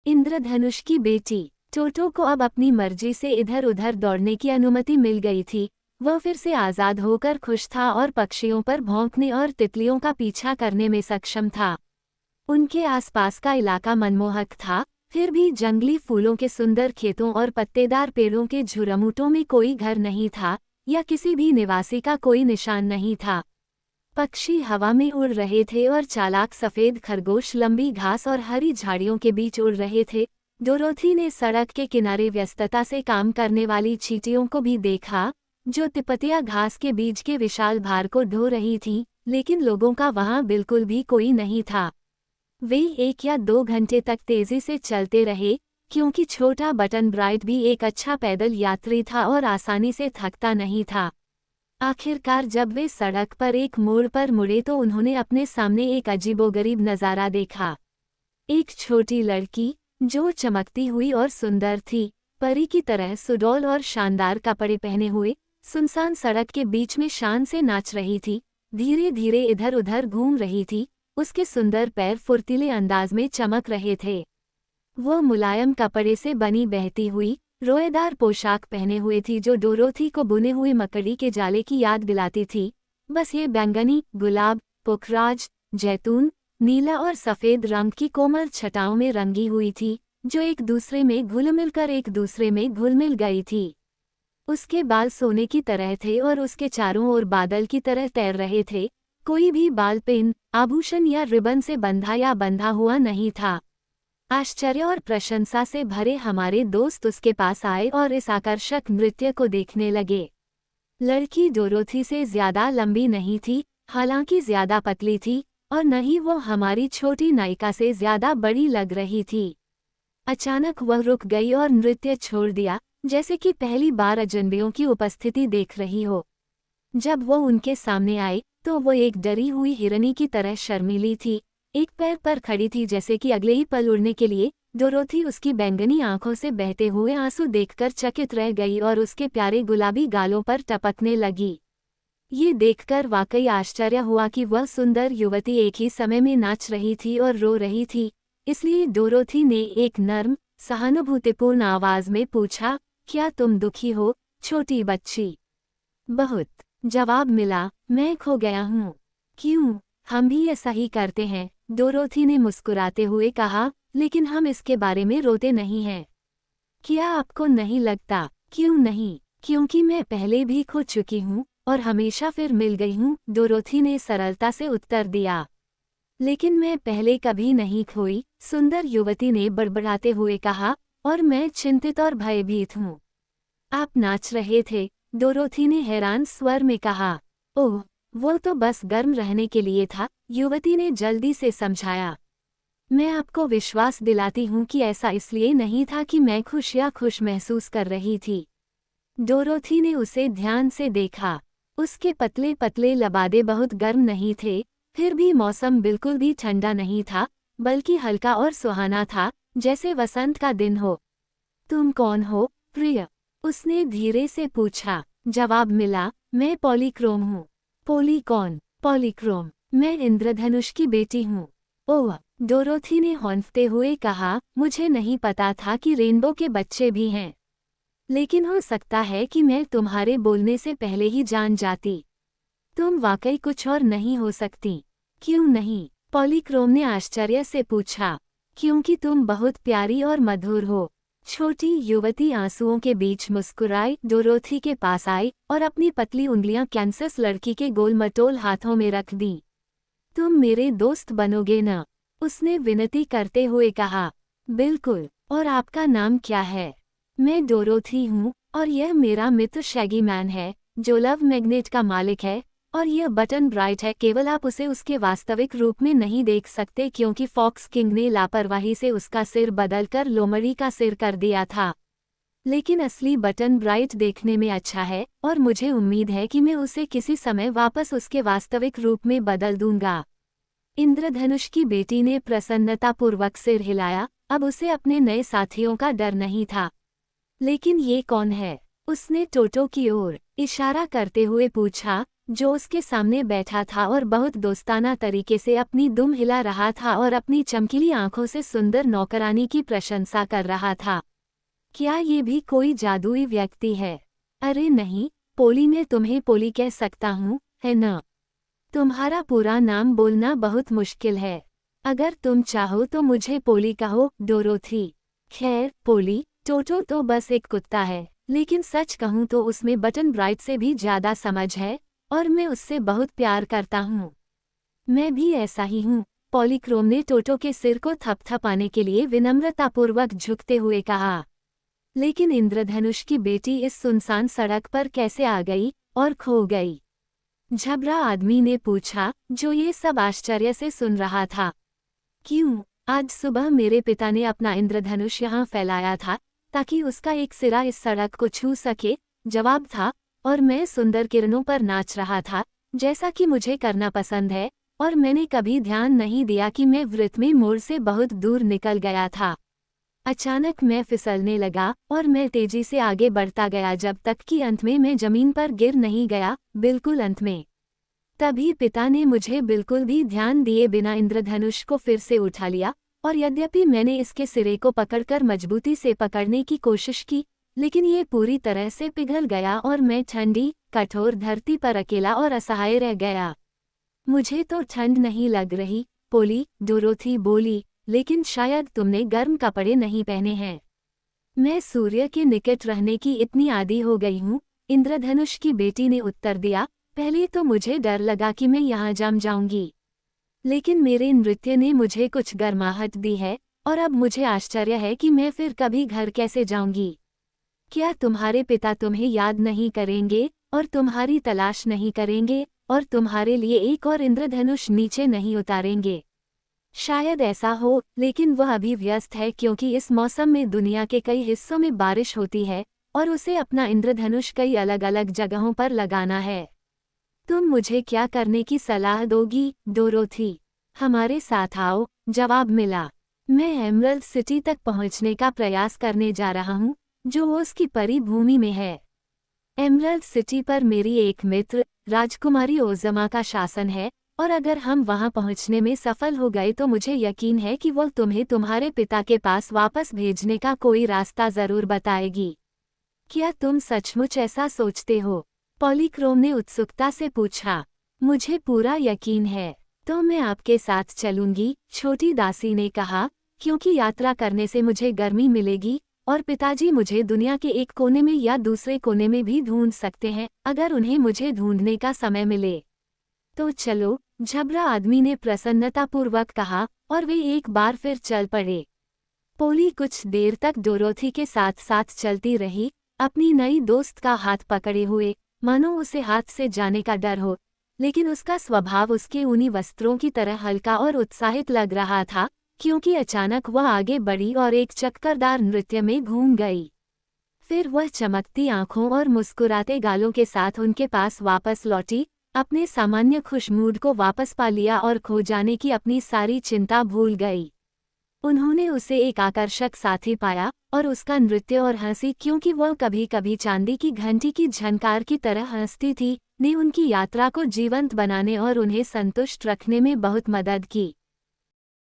इंद्रधनुष की बेटी टोटो को अब अपनी मर्जी से इधर उधर दौड़ने की अनुमति मिल गई थी। वह फिर से आज़ाद होकर खुश था और पक्षियों पर भौंकने और तितलियों का पीछा करने में सक्षम था। उनके आसपास का इलाका मनमोहक था, फिर भी जंगली फूलों के सुंदर खेतों और पत्तेदार पेड़ों के झुरमुटों में कोई घर नहीं था या किसी भी निवासी का कोई निशान नहीं था। पक्षी हवा में उड़ रहे थे और चालाक सफेद खरगोश लंबी घास और हरी झाड़ियों के बीच उड़ रहे थे। डोरोथी ने सड़क के किनारे व्यस्तता से काम करने वाली चींटियों को भी देखा, जो तिपतिया घास के बीच के विशाल भार को ढो रही थीं, लेकिन लोगों का वहां बिल्कुल भी कोई नहीं था। वे 1 या 2 घंटे तक तेजी से चलते रहे, क्योंकि छोटा बटन ब्राइट भी एक अच्छा पैदल यात्री था और आसानी से थकता नहीं था। आखिरकार जब वे सड़क पर एक मोड़ पर मुड़े तो उन्होंने अपने सामने एक अजीबोगरीब नज़ारा देखा। एक छोटी लड़की, जो चमकती हुई और सुंदर थी, परी की तरह सुडौल और शानदार कपड़े पहने हुए, सुनसान सड़क के बीच में शान से नाच रही थी, धीरे धीरे इधर उधर घूम रही थी। उसके सुंदर पैर फुर्तीले अंदाज में चमक रहे थे। वो मुलायम कपड़े से बनी बहती हुई रोएदार पोशाक पहने हुए थी, जो डोरोथी को बुने हुए मकड़ी के जाले की याद दिलाती थी। बस ये बैंगनी, गुलाब, पुखराज, जैतून, नीला और सफ़ेद रंग की कोमल छटाओं में रंगी हुई थी, जो एक दूसरे में घुल मिल गई थी। उसके बाल सोने की तरह थे और उसके चारों ओर बादल की तरह तैर रहे थे। कोई भी बाल पिन, आभूषण या रिबन से बंधा हुआ नहीं था। आश्चर्य और प्रशंसा से भरे हमारे दोस्त उसके पास आए और इस आकर्षक नृत्य को देखने लगे। लड़की डोरोथी से ज्यादा लंबी नहीं थी, हालांकि ज्यादा पतली थी, और न ही वो हमारी छोटी नायिका से ज्यादा बड़ी लग रही थी। अचानक वह रुक गई और नृत्य छोड़ दिया, जैसे कि पहली बार अजनबियों की उपस्थिति देख रही हो। जब वो उनके सामने आई तो वो एक डरी हुई हिरनी की तरह शर्मीली थी, एक पैर पर खड़ी थी जैसे कि अगले ही पल उड़ने के लिए। डोरोथी उसकी बैंगनी आंखों से बहते हुए आंसू देखकर चकित रह गई और उसके प्यारे गुलाबी गालों पर टपकने लगी। ये देखकर वाकई आश्चर्य हुआ कि वह सुंदर युवती एक ही समय में नाच रही थी और रो रही थी। इसलिए डोरोथी ने एक नर्म, सहानुभूतिपूर्ण आवाज में पूछा, क्या तुम दुखी हो, छोटी बच्ची? बहुत, जवाब मिला, मैं खो गया हूँ। क्यों, हम भी ऐसा ही करते हैं, डोरोथी ने मुस्कुराते हुए कहा, लेकिन हम इसके बारे में रोते नहीं हैं। क्या आपको नहीं लगता? क्यों नहीं? क्योंकि मैं पहले भी खो चुकी हूँ और हमेशा फिर मिल गई हूँ, डोरोथी ने सरलता से उत्तर दिया। लेकिन मैं पहले कभी नहीं खोई, सुंदर युवती ने बड़बड़ाते हुए कहा, और मैं चिंतित और भयभीत हूँ। आप नाच रहे थे, डोरोथी ने हैरान स्वर में कहा। ओह, वो तो बस गर्म रहने के लिए था, युवती ने जल्दी से समझाया। मैं आपको विश्वास दिलाती हूँ कि ऐसा इसलिए नहीं था कि मैं खुश महसूस कर रही थी। डोरोथी ने उसे ध्यान से देखा। उसके पतले पतले लबादे बहुत गर्म नहीं थे, फिर भी मौसम बिल्कुल भी ठंडा नहीं था, बल्कि हल्का और सुहाना था, जैसे वसंत का दिन हो। तुम कौन हो, प्रिय? उसने धीरे से पूछा। जवाब मिला, मैं पॉलीक्रोम हूँ। पोली कौन? पॉलीक्रोम, मैं इंद्रधनुष की बेटी हूँ। ओह, डोरोथी ने हौंफते हुए कहा, मुझे नहीं पता था कि रेनबो के बच्चे भी हैं। लेकिन हो सकता है कि मैं तुम्हारे बोलने से पहले ही जान जाती। तुम वाकई कुछ और नहीं हो सकती। क्यों नहीं? पॉलीक्रोम ने आश्चर्य से पूछा। क्योंकि तुम बहुत प्यारी और मधुर हो। छोटी युवती आंसुओं के बीच मुस्कुराई, डोरोथी के पास आई और अपनी पतली उंगलियां कैंसस लड़की के गोल मटोल हाथों में रख दी। तुम मेरे दोस्त बनोगे न? उसने विनती करते हुए कहा। बिल्कुल, और आपका नाम क्या है? मैं डोरोथी हूँ, और यह मेरा मित्र शैगी मैन है, जो लव मैग्नेट का मालिक है, और यह बटन ब्राइट है। केवल आप उसे उसके वास्तविक रूप में नहीं देख सकते, क्योंकि फॉक्स किंग ने लापरवाही से उसका सिर बदलकर लोमड़ी का सिर कर दिया था। लेकिन असली बटन ब्राइट देखने में अच्छा है, और मुझे उम्मीद है कि मैं उसे किसी समय वापस उसके वास्तविक रूप में बदल दूंगा। इंद्रधनुष की बेटी ने प्रसन्नतापूर्वक सिर हिलाया। अब उसे अपने नए साथियों का डर नहीं था। लेकिन ये कौन है? उसने टोटो की ओर इशारा करते हुए पूछा, जो उसके सामने बैठा था और बहुत दोस्ताना तरीके से अपनी दुम हिला रहा था और अपनी चमकीली आंखों से सुंदर नौकरानी की प्रशंसा कर रहा था। क्या ये भी कोई जादुई व्यक्ति है? अरे नहीं, पोली, मैं तुम्हें पोली कह सकता हूँ, है न? तुम्हारा पूरा नाम बोलना बहुत मुश्किल है। अगर तुम चाहो तो मुझे पोली कहो, डोरोथी। खैर, पोली, टोटो तो बस एक कुत्ता है, लेकिन सच कहूँ तो उसमें बटन ब्राइट से भी ज्यादा समझ है और मैं उससे बहुत प्यार करता हूँ। मैं भी ऐसा ही हूँ, पॉलीक्रोम ने टोटो के सिर को थपथपाने के लिए विनम्रतापूर्वक झुकते हुए कहा। लेकिन इंद्रधनुष की बेटी इस सुनसान सड़क पर कैसे आ गई और खो गई? झबरा आदमी ने पूछा, जो ये सब आश्चर्य से सुन रहा था। क्यों, आज सुबह मेरे पिता ने अपना इंद्रधनुष यहाँ फैलाया था ताकि उसका एक सिरा इस सड़क को छू सके, जवाब था, और मैं सुंदर किरणों पर नाच रहा था, जैसा कि मुझे करना पसंद है, और मैंने कभी ध्यान नहीं दिया कि मैं वृत्त में मोड़ से बहुत दूर निकल गया था। अचानक मैं फिसलने लगा और मैं तेजी से आगे बढ़ता गया जब तक कि अंत में मैं जमीन पर गिर नहीं गया, बिल्कुल अंत में। तभी पिता ने मुझे बिल्कुल भी ध्यान दिए बिना इंद्रधनुष को फिर से उठा लिया, और यद्यपि मैंने इसके सिरे को पकड़कर मजबूती से पकड़ने की कोशिश की, लेकिन ये पूरी तरह से पिघल गया और मैं ठंडी, कठोर धरती पर अकेला और असहाय रह गया। मुझे तो ठंड नहीं लग रही, पोली, डोरोथी बोली, लेकिन शायद तुमने गर्म कपड़े नहीं पहने हैं। मैं सूर्य के निकट रहने की इतनी आदी हो गई हूँ, इंद्रधनुष की बेटी ने उत्तर दिया। पहले तो मुझे डर लगा कि मैं यहाँ जम जाऊंगी, लेकिन मेरे नृत्य ने मुझे कुछ गर्माहट दी है, और अब मुझे आश्चर्य है कि मैं फिर कभी घर कैसे जाऊंगी। क्या तुम्हारे पिता तुम्हें याद नहीं करेंगे और तुम्हारी तलाश नहीं करेंगे और तुम्हारे लिए एक और इंद्रधनुष नीचे नहीं उतारेंगे? शायद ऐसा हो, लेकिन वह अभी व्यस्त है क्योंकि इस मौसम में दुनिया के कई हिस्सों में बारिश होती है और उसे अपना इंद्रधनुष कई अलग अलग जगहों पर लगाना है। तुम मुझे क्या करने की सलाह दोगी, डोरोथी? हमारे साथ आओ, जवाब मिला। मैं एमरल्ड सिटी तक पहुंचने का प्रयास करने जा रहा हूं, जो ओस की परी भूमि में है। एमरल्ड सिटी पर मेरी एक मित्र, राजकुमारी ओज़मा का शासन है, और अगर हम वहां पहुंचने में सफल हो गए तो मुझे यकीन है कि वो तुम्हें तुम्हारे पिता के पास वापस भेजने का कोई रास्ता जरूर बताएगी। क्या तुम सचमुच ऐसा सोचते हो? पॉलीक्रोम ने उत्सुकता से पूछा। मुझे पूरा यकीन है। तो मैं आपके साथ चलूंगी, छोटी दासी ने कहा, क्योंकि यात्रा करने से मुझे गर्मी मिलेगी और पिताजी मुझे दुनिया के एक कोने में या दूसरे कोने में भी ढूंढ सकते हैं अगर उन्हें मुझे ढूंढने का समय मिले। तो चलो, झबरा आदमी ने प्रसन्नतापूर्वक कहा, और वे एक बार फिर चल पड़े। पोली कुछ देर तक डोरोथी के साथ साथ चलती रही, अपनी नई दोस्त का हाथ पकड़े हुए, मानो उसे हाथ से जाने का डर हो, लेकिन उसका स्वभाव उसके ऊनी वस्त्रों की तरह हल्का और उत्साहित लग रहा था, क्योंकि अचानक वह आगे बढ़ी और एक चक्करदार नृत्य में घूम गई। फिर वह चमकती आंखों और मुस्कुराते गालों के साथ उनके पास वापस लौटी, अपने सामान्य खुश मूड को वापस पा लिया और खो जाने की अपनी सारी चिंता भूल गई। उन्होंने उसे एक आकर्षक साथी पाया, और उसका नृत्य और हंसी, क्योंकि वह कभी कभी चांदी की घंटी की झनकार की तरह हंसती थी, ने उनकी यात्रा को जीवंत बनाने और उन्हें संतुष्ट रखने में बहुत मदद की।